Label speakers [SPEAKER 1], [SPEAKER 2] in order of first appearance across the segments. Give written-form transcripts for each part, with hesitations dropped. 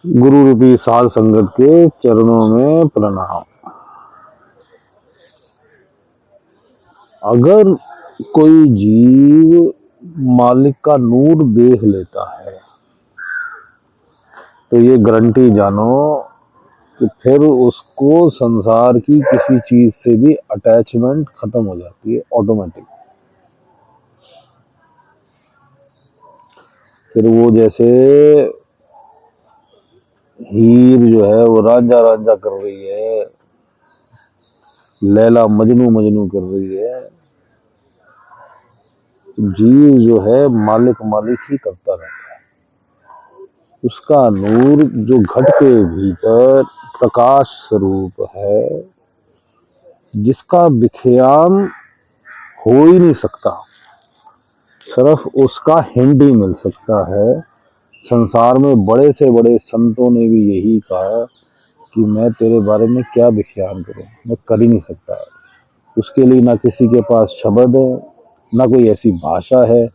[SPEAKER 1] गुरु रूपी साध संगत के चरणों में प्रणाम। अगर कोई जीव मालिक का नूर देख लेता है तो ये गारंटी जानो कि फिर उसको संसार की किसी चीज से भी अटैचमेंट खत्म हो जाती है ऑटोमेटिक। फिर वो जैसे हीर जो है वो रांझा रांझा कर रही है, लैला मजनू मजनू कर रही है, जीव जो है मालिक मालिक ही करता रहता है। उसका नूर जो घट के भीतर प्रकाश स्वरूप है, जिसका विख्यान हो ही नहीं सकता, सिर्फ उसका हिंट ही मिल सकता है। संसार में बड़े से बड़े संतों ने भी यही कहा कि मैं तेरे बारे में क्या विख्यान करूं, मैं कर ही नहीं सकता। उसके लिए ना किसी के पास शब्द है, ना कोई ऐसी भाषा है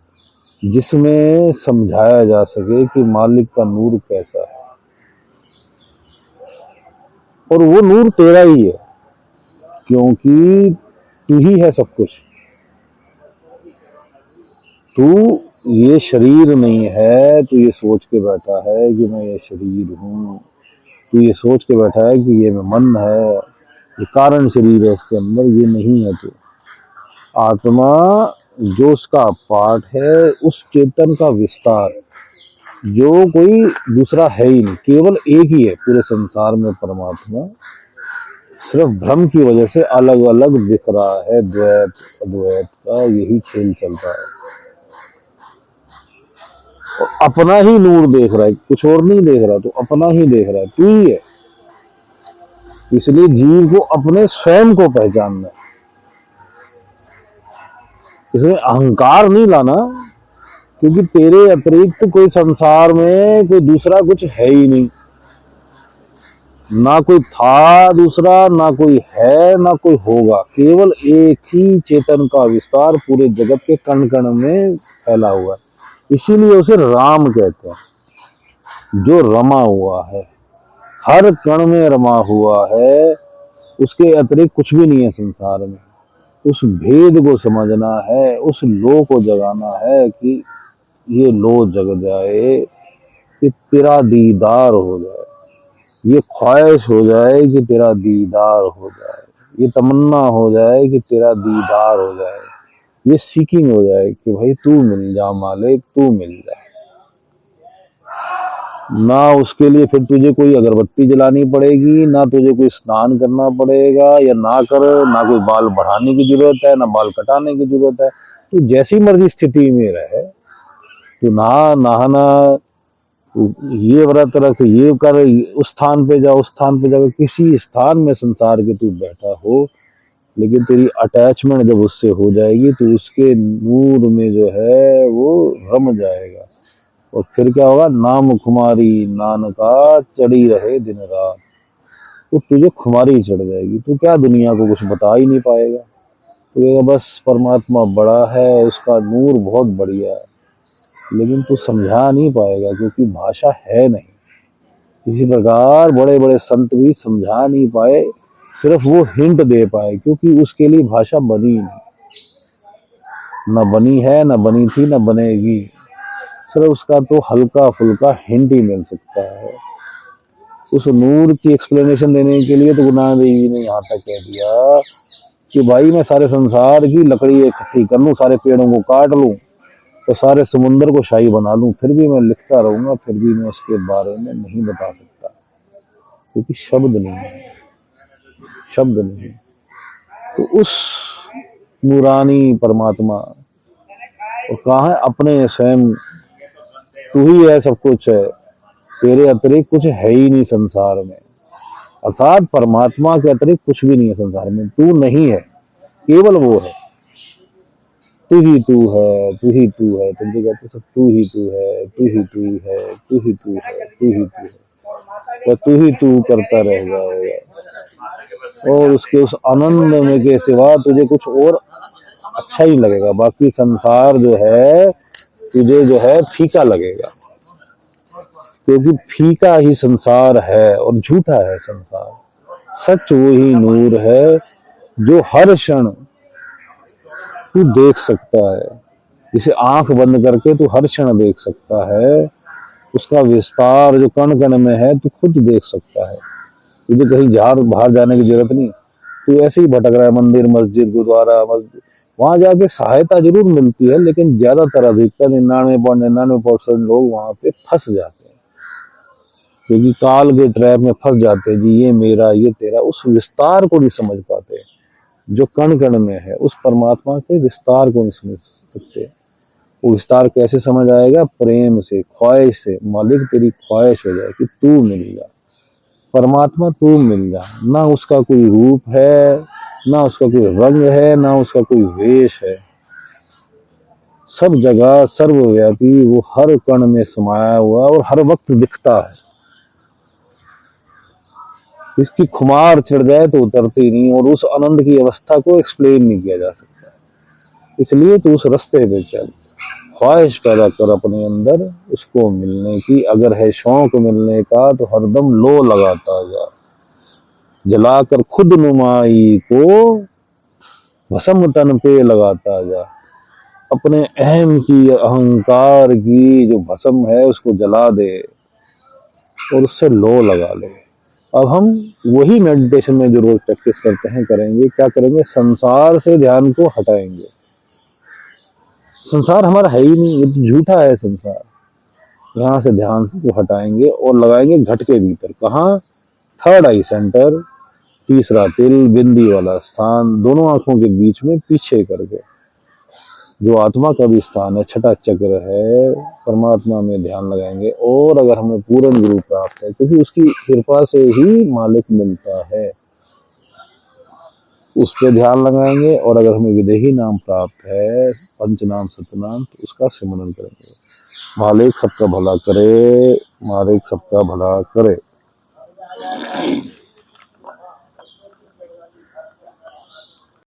[SPEAKER 1] जिसमें समझाया जा सके कि मालिक का नूर कैसा है। और वो नूर तेरा ही है, क्योंकि तू ही है सब कुछ। तू ये शरीर नहीं है, तू ये सोच के बैठा है कि मैं ये शरीर हूँ, तू ये सोच के बैठा है कि ये मैं मन है, ये कारण शरीर है इसके अंदर, ये नहीं है। तू आत्मा जो उसका पार्ट है, उस चेतन का विस्तार, जो कोई दूसरा है ही नहीं, केवल एक ही है पूरे संसार में परमात्मा। सिर्फ भ्रम की वजह से अलग अलग दिख रहा है, द्वैत अद्वैत का यही खेल चलता है। और अपना ही नूर देख रहा है, कुछ और नहीं देख रहा, तो अपना ही देख रहा है, तू ही है। इसलिए जीव को अपने स्वयं को पहचानना है, इसमें अहंकार नहीं लाना, क्योंकि तेरे अतिरिक्त कोई संसार में कोई दूसरा कुछ है ही नहीं। ना कोई था दूसरा, ना कोई है, ना कोई होगा। केवल एक ही चेतन का विस्तार पूरे जगत के कण कण में फैला हुआ है। इसीलिए उसे राम कहते हैं, जो रमा हुआ है, हर कण में रमा हुआ है। उसके अतिरिक्त कुछ भी नहीं है संसार में। उस भेद को समझना है, उस लो को जगाना है कि ये लो जग जाए, कि तेरा दीदार हो जाए, ये ख्वाहिश हो जाए कि तेरा दीदार हो जाए, ये तमन्ना हो जाए कि तेरा दीदार हो जाए, ये सीकिंग हो जाए कि भाई तू मिल जा मालिक, तू मिल जा। ना उसके लिए फिर तुझे कोई अगरबत्ती जलानी पड़ेगी, ना तुझे कोई स्नान करना पड़ेगा, या ना कर, ना कोई बाल बढ़ाने की जरूरत है, ना बाल कटाने की जरूरत है। तू जैसी मर्जी स्थिति में रहे, तू नहाना, ये व्रत रख, ये कर, उस स्थान पे जा, उस स्थान पे जा, किसी स्थान में संसार के तू बैठा हो, लेकिन तेरी अटैचमेंट जब उससे हो जाएगी तो उसके नूर में जो है वो रम जाएगा। और फिर क्या होगा, नाम खुमारी नानका चढ़ी रहे दिन रात। तो तुझे खुमारी चढ़ जाएगी, तो क्या दुनिया को कुछ बता ही नहीं पाएगा। तो ये बस परमात्मा बड़ा है, उसका नूर बहुत बढ़िया है, लेकिन तू समझा नहीं पाएगा क्योंकि भाषा है नहीं। इसी प्रकार बड़े बड़े संत भी समझा नहीं पाए, सिर्फ वो हिंट दे पाए, क्योंकि उसके लिए भाषा बनी नहीं, न बनी है, न बनी थी, न बनेगी। सिर्फ उसका तो हल्का फुल्का हिंट ही मिल सकता है। उस नूर की एक्सप्लेनेशन देने के लिए तो गुरु नानक देव जी ने यहाँ तक कह दिया कि भाई मैं सारे संसार की लकड़ी इकट्ठी कर लूँ, सारे पेड़ों को काट लूँ, तो सारे समुंदर को शाही बना लूँ, फिर भी मैं लिखता रहूंगा, फिर भी मैं उसके बारे में नहीं बता सकता, क्योंकि शब्द नहीं है, शब्द नहीं। तो उस नूरानी परमात्मा और कहाँ है, अपने स्वयं तू ही है, सब कुछ है, तेरे अतिरिक्त कुछ है ही नहीं संसार में। अर्थात परमात्मा के अतिरिक्त कुछ भी नहीं है संसार में, तू नहीं है, केवल वो है। तू ही तू है, तू ही तू है, तुम जो कहते सब तू ही तू है, तू ही तू है, तू ही तू है, तू ही तू है, तो तू ही तू करता रह जाएगा। और उसके उस आनंद में के सिवा तुझे कुछ और अच्छा ही लगेगा। बाकी संसार जो है तुझे जो है फीका लगेगा, क्योंकि फीका ही संसार है और झूठा है संसार। सच वही नूर है जो हर क्षण तू देख सकता है। जिसे आंख बंद करके तू हर क्षण देख सकता है। उसका विस्तार जो कण कण में है तू खुद देख सकता है। तुझे कहीं बाहर जाने की जरूरत नहीं। तू ऐसे ही भटक रहा है, मंदिर मस्जिद गुरुद्वारा मस्जिद, वहां जाके सहायता जरूर मिलती है, लेकिन ज्यादातर अधिकतर 99.99% लोग वहां पे फंस जाते हैं, क्योंकि काल के ट्रैप में फंस जाते हैं जी, ये मेरा ये तेरा। उस विस्तार को नहीं समझ पाते जो कण कण में है। उस परमात्मा के विस्तार को नहीं समझ सकते। वो विस्तार कैसे समझ आएगा? प्रेम से, ख्वाहिश से। मालिक तेरी ख्वाहिश हो जाए कि तू मिल जा, परमात्मा तू मिल जा। ना उसका कोई रूप है, ना उसका कोई रंग है, ना उसका कोई वेश है। सब जगह सर्वव्यापी, वो हर कण में समाया हुआ और हर वक्त दिखता है। इसकी खुमार चढ़ जाए तो उतरती नहीं, और उस आनंद की अवस्था को एक्सप्लेन नहीं किया जा सकता। इसलिए तो उस रास्ते पे चल, ख्वाहिश पैदा कर अपने अंदर उसको मिलने की। अगर है शौक मिलने का तो हरदम लो लगाता जा, जलाकर खुद नुमाई को भस्म तन पे लगाता जा। अपने अहम की, अहंकार की जो भस्म है उसको जला दे और उससे लो लगा ले। अब हम वही मेडिटेशन में जो रोज प्रैक्टिस करते हैं करेंगे। क्या करेंगे? संसार से ध्यान को हटाएंगे। संसार हमारा है ही नहीं, ये तो झूठा है संसार। यहाँ से ध्यान को हटाएंगे और लगाएंगे घट के भीतर। कहाँ? थर्ड आई सेंटर, तीसरा तिल, बिंदी वाला स्थान, दोनों आंखों के बीच में पीछे करके, जो आत्मा का भी स्थान है, छठा चक्र है, परमात्मा में ध्यान लगाएंगे। और अगर हमें पूर्ण गुरु प्राप्त है, क्योंकि उसकी कृपा से ही मालिक मिलता है, उस पर ध्यान लगाएंगे। और अगर हमें विदेही नाम प्राप्त है, पंचनाम सतनाम, तो उसका सिमरन करेंगे। मालिक सबका भला करे, मालिक सबका भला करे।